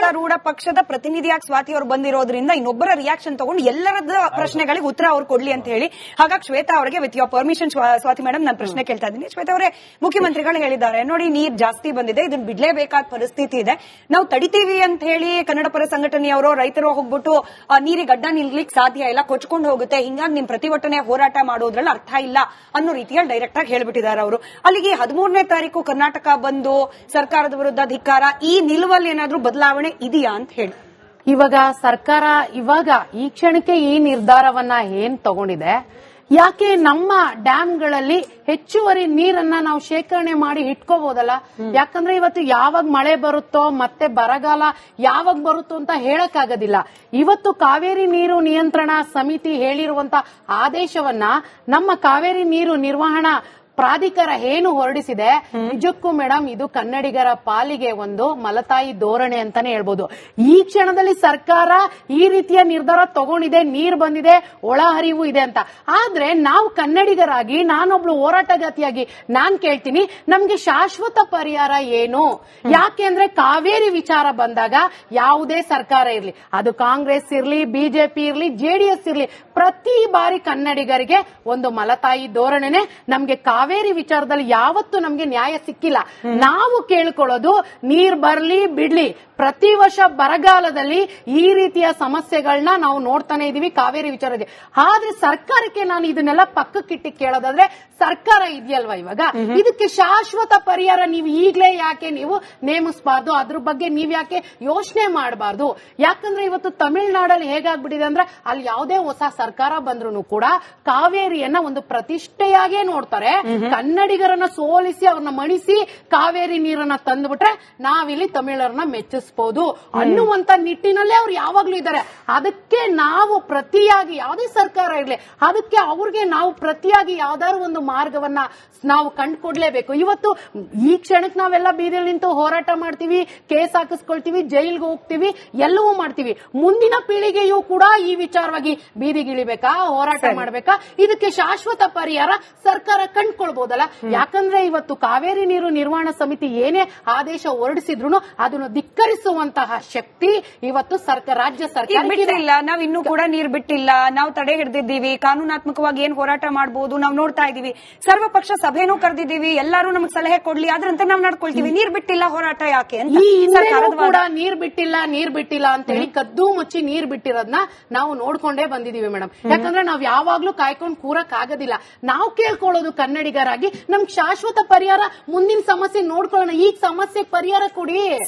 ಆಡಳಿತಾರೂಢ ಪಕ್ಷದ ಪ್ರತಿನಿಧಿಯಾಗಿ ಸ್ವಾತಿ ಅವರು ಬಂದಿರೋದ್ರಿಂದ ಇನ್ನೊಬ್ಬರ ರಿಯಾಕ್ಷನ್ ತಗೊಂಡು ಎಲ್ಲರದ ಪ್ರಶ್ನೆಗಳಿಗೆ ಉತ್ತರ ಅವ್ರು ಕೊಡ್ಲಿ ಅಂತ ಹೇಳಿ. ಹಾಗಾಗಿ ಶ್ವೇತಾ ಅವರಿಗೆ with your permission Swati madam ನಾನು ಪ್ರಶ್ನೆ ಕೇಳ್ತಾ ಇದ್ದೀನಿ. ಶ್ವೇತಾ ಅವರೇ, ಮುಖ್ಯಮಂತ್ರಿಗಳು ಹೇಳಿದ್ದಾರೆ ನೋಡಿ ನೀರ್ ಜಾಸ್ತಿ ಬಂದಿದೆ, ಇದನ್ನ ಬಿಡ್ಲೇಬೇಕಾದ ಪರಿಸ್ಥಿತಿ ಇದೆ, ನಾವು ತಡಿತೀವಿ ಅಂತ ಹೇಳಿ ಕನ್ನಡ ಪರ ಸಂಘಟನೆಯವರು ರೈತರು ಹೋಗ್ಬಿಟ್ಟು ನೀರಿಗೆ ಅಡ್ಡ ನಿಲ್ಲಿಕ್ಕೆ ಸಾಧ್ಯ ಇಲ್ಲ, ಕೊಚ್ಕೊಂಡು ಹೋಗುತ್ತೆ, ಹಿಂಗಾಗಿ ನಿಮ್ ಪ್ರತಿಭಟನೆ ಹೋರಾಟ ಮಾಡೋದ್ರಲ್ಲಿ ಅರ್ಥ ಇಲ್ಲ ಅನ್ನೋ ರೀತಿಯಲ್ಲಿ ಡೈರೆಕ್ಟ್ ಆಗಿ ಹೇಳ್ಬಿಟ್ಟಿದ್ದಾರೆ ಅವರು. ಅಲ್ಲಿಗೆ 13ನೇ ತಾರೀಕು ಕರ್ನಾಟಕ ಬಂದು ಸರ್ಕಾರದ ವಿರುದ್ಧ ಧಿಕ್ಕಾರ, ಈ ನಿಲುವಲ್ಲಿ ಏನಾದ್ರೂ ಬದಲಾವಣೆ ಇದೆಯಾ ಅಂತ ಹೇಳಿ. ಇವಾಗ ಸರ್ಕಾರ ಇವಾಗ ಈ ಕ್ಷಣಕ್ಕೆ ಈ ನಿರ್ಧಾರವನ್ನ ಏನ್ ತಗೊಂಡಿದೆ, ಯಾಕೆ ನಮ್ಮ ಡ್ಯಾಮ್ಗಳಲ್ಲಿ ಹೆಚ್ಚುವರಿ ನೀರನ್ನ ನಾವು ಶೇಖರಣೆ ಮಾಡಿ ಇಟ್ಕೋಬಹುದಲ್ಲ? ಯಾಕಂದ್ರೆ ಇವತ್ತು ಯಾವಾಗ ಮಳೆ ಬರುತ್ತೋ ಮತ್ತೆ ಬರಗಾಲ ಯಾವಾಗ ಬರುತ್ತೋ ಅಂತ ಹೇಳಕ್ಕಾಗೋದಿಲ್ಲ. ಇವತ್ತು ಕಾವೇರಿ ನೀರು ನಿಯಂತ್ರಣ ಸಮಿತಿ ಹೇಳಿರುವಂತ ಆದೇಶವನ್ನ ನಮ್ಮ ಕಾವೇರಿ ನೀರು ನಿರ್ವಹಣಾ ಪ್ರಾಧಿಕಾರ ಏನು ಹೊರಡಿಸಿದೆ, ನಿಜಕ್ಕೂ ಮೇಡಮ್ ಇದು ಕನ್ನಡಿಗರ ಪಾಲಿಗೆ ಒಂದು ಮಲತಾಯಿ ಧೋರಣೆ ಅಂತಾನೆ ಹೇಳ್ಬೋದು. ಈ ಕ್ಷಣದಲ್ಲಿ ಸರ್ಕಾರ ಈ ರೀತಿಯ ನಿರ್ಧಾರ ತಗೊಂಡಿದೆ, ನೀರ್ ಬಂದಿದೆ, ಒಳಹರಿವು ಇದೆ ಅಂತ. ಆದ್ರೆ ನಾವು ಕನ್ನಡಿಗರಾಗಿ, ನಾನೊಬ್ಳು ಹೋರಾಟಗಾತಿಯಾಗಿ ನಾನ್ ಕೇಳ್ತೀನಿ, ನಮ್ಗೆ ಶಾಶ್ವತ ಪರಿಹಾರ ಏನು? ಯಾಕೆಂದ್ರೆ ಕಾವೇರಿ ವಿಚಾರ ಬಂದಾಗ ಯಾವುದೇ ಸರ್ಕಾರ ಇರ್ಲಿ, ಅದು ಕಾಂಗ್ರೆಸ್ ಇರ್ಲಿ, ಬಿಜೆಪಿ ಇರ್ಲಿ, ಜೆಡಿಎಸ್ ಇರ್ಲಿ, ಪ್ರತಿ ಬಾರಿ ಕನ್ನಡಿಗರಿಗೆ ಒಂದು ಮಲತಾಯಿ ಧೋರಣೆನೆ. ನಮ್ಗೆ ಕಾವೇರಿ ವಿಚಾರದಲ್ಲಿ ಯಾವತ್ತೂ ನಮ್ಗೆ ನ್ಯಾಯ ಸಿಕ್ಕಿಲ್ಲ. ನಾವು ಕೇಳ್ಕೊಳ್ಳೋದು ನೀರ್ ಬರ್ಲಿ ಬಿಡ್ಲಿ, ಪ್ರತಿ ವರ್ಷ ಬರಗಾಲದಲ್ಲಿ ಈ ರೀತಿಯ ಸಮಸ್ಯೆಗಳನ್ನ ನಾವು ನೋಡ್ತಾನೆ ಇದೀವಿ ಕಾವೇರಿ ವಿಚಾರದಲ್ಲಿ. ಆದ್ರೆ ಸರ್ಕಾರಕ್ಕೆ ನಾನು ಇದನ್ನೆಲ್ಲ ಪಕ್ಕಕ್ಕಿಟ್ಟಿ ಕೇಳೋದಾದ್ರೆ, ಸರ್ಕಾರ ಇದೆಯಲ್ವಾ ಇವಾಗ, ಇದಕ್ಕೆ ಶಾಶ್ವತ ಪರಿಹಾರ ನೀವು ಈಗಲೇ ಯಾಕೆ ನೀವು ನೇಮಿಸಬಾರ್ದು? ಅದ್ರ ಬಗ್ಗೆ ನೀವ್ ಯಾಕೆ ಯೋಚನೆ ಮಾಡಬಾರ್ದು? ಯಾಕಂದ್ರೆ ಇವತ್ತು ತಮಿಳುನಾಡಲ್ಲಿ ಹೇಗಾಗ್ಬಿಟ್ಟಿದೆ ಅಂದ್ರೆ, ಅಲ್ಲಿ ಯಾವುದೇ ಹೊಸ ಸರ್ಕಾರ ಬಂದ್ರು ಕೂಡ ಕಾವೇರಿಯನ್ನ ಒಂದು ಪ್ರತಿಷ್ಠೆಯಾಗೇ ನೋಡ್ತಾರೆ. ಕನ್ನಡಿಗರನ್ನ ಸೋಲಿಸಿ ಅವ್ರನ್ನ ಮಣಿಸಿ ಕಾವೇರಿ ನೀರನ್ನ ತಂದ್ಬಿಟ್ರೆ ನಾವಿಲ್ಲಿ ತಮಿಳರನ್ನ ಮೆಚ್ಚಿಸಬಹುದು ಅನ್ನುವಂತ ನಿಟ್ಟಿನಲ್ಲೇ ಅವ್ರು ಯಾವಾಗ್ಲೂ ಇದ್ದಾರೆ. ಅದಕ್ಕೆ ನಾವು ಪ್ರತಿಯಾಗಿ ಯಾವುದೇ ಸರ್ಕಾರ ಇರ್ಲಿ, ಅದಕ್ಕೆ ಅವ್ರಿಗೆ ನಾವು ಪ್ರತಿಯಾಗಿ ಯಾವ್ದಾದ್ರು ಒಂದು ಮಾರ್ಗವನ್ನ ನಾವು ಕಂಡುಕೊಡ್ಲೇಬೇಕು. ಇವತ್ತು ಈ ಕ್ಷಣಕ್ಕೆ ನಾವೆಲ್ಲ ಬೀದಿಯಲ್ಲಿ ನಿಂತು ಹೋರಾಟ ಮಾಡ್ತೀವಿ, ಕೇಸ್ ಹಾಕಿಸ್ಕೊಳ್ತೀವಿ, ಜೈಲ್ಗೆ ಹೋಗ್ತೀವಿ, ಎಲ್ಲವೂ ಮಾಡ್ತೀವಿ. ಮುಂದಿನ ಪೀಳಿಗೆಯೂ ಕೂಡ ಈ ವಿಚಾರವಾಗಿ ಬೀದಿಗಿಳಿಬೇಕಾ, ಹೋರಾಟ ಮಾಡಬೇಕಾ? ಇದಕ್ಕೆ ಶಾಶ್ವತ ಪರಿಹಾರ ಸರ್ಕಾರ ಕಂಡುಕೊಳ್ಬಹುದಲ್ಲ? ಯಾಕಂದ್ರೆ ಇವತ್ತು ಕಾವೇರಿ ನೀರು ನಿರ್ವಹಣಾ ಸಮಿತಿ ಏನೇ ಆದೇಶ ಹೊರಡಿಸಿದ್ರು ಅದನ್ನು ಧಿಕ್ಕರಿಸುವಂತಹ ಶಕ್ತಿ ಇವತ್ತು ರಾಜ್ಯ ಸರ್ಕಾರ ಬಿಟ್ಟಿಲ್ಲ. ನಾವ್ ಇನ್ನೂ ಕೂಡ ನೀರ್ ಬಿಟ್ಟಿಲ್ಲ, ನಾವು ತಡೆ ಹಿಡಿದಿದ್ದೀವಿ, ಕಾನೂನಾತ್ಮಕವಾಗಿ ಏನ್ ಹೋರಾಟ ಮಾಡಬಹುದು ನಾವು ನೋಡ್ತಾ ಇದೀವಿ, ಸರ್ವಪಕ್ಷ ಸಭೆನೂ ಕರೆದಿದ್ದೀವಿ, ಎಲ್ಲರೂ ನಮಗೆ ಸಲಹೆ ಕೊಡ್ಲಿ, ಅದ್ರಂತೆ ನಾವ್ ನಡ್ಕೊಳ್ತೀವಿ. ನೀರ್ ಬಿಟ್ಟಿಲ್ಲ, ಹೋರಾಟ ಯಾಕೆ ಅಂತ ಕೂಡ ನೀರ್ ಬಿಟ್ಟಿಲ್ಲ ಅಂತ ಹೇಳಿ ಕದ್ದು ಮುಚ್ಚಿ ನೀರ್ ಬಿಟ್ಟಿರೋದನ್ನ ನಾವು ನೋಡ್ಕೊಂಡೇ ಬಂದಿದೀವಿ ಮೇಡಮ್. ಯಾಕಂದ್ರೆ ನಾವ್ ಯಾವಾಗ್ಲೂ ಕಾಯ್ಕೊಂಡು ಕೂರಕ್ ಆಗೋದಿಲ್ಲ. ನಾವು ಕೇಳ್ಕೊಳ್ಳೋದು ಕನ್ನಡಿಗರಾಗಿ, ನಮ್ಗೆ ಶಾಶ್ವತ ಪರಿಹಾರ, ಮುಂದಿನ ಸಮಸ್ಯೆ ನೋಡ್ಕೊಳ್ಳೋಣ, ಈಗ ಸಮಸ್ಯೆ ಪರಿಹಾರ ಕೊಡಿ.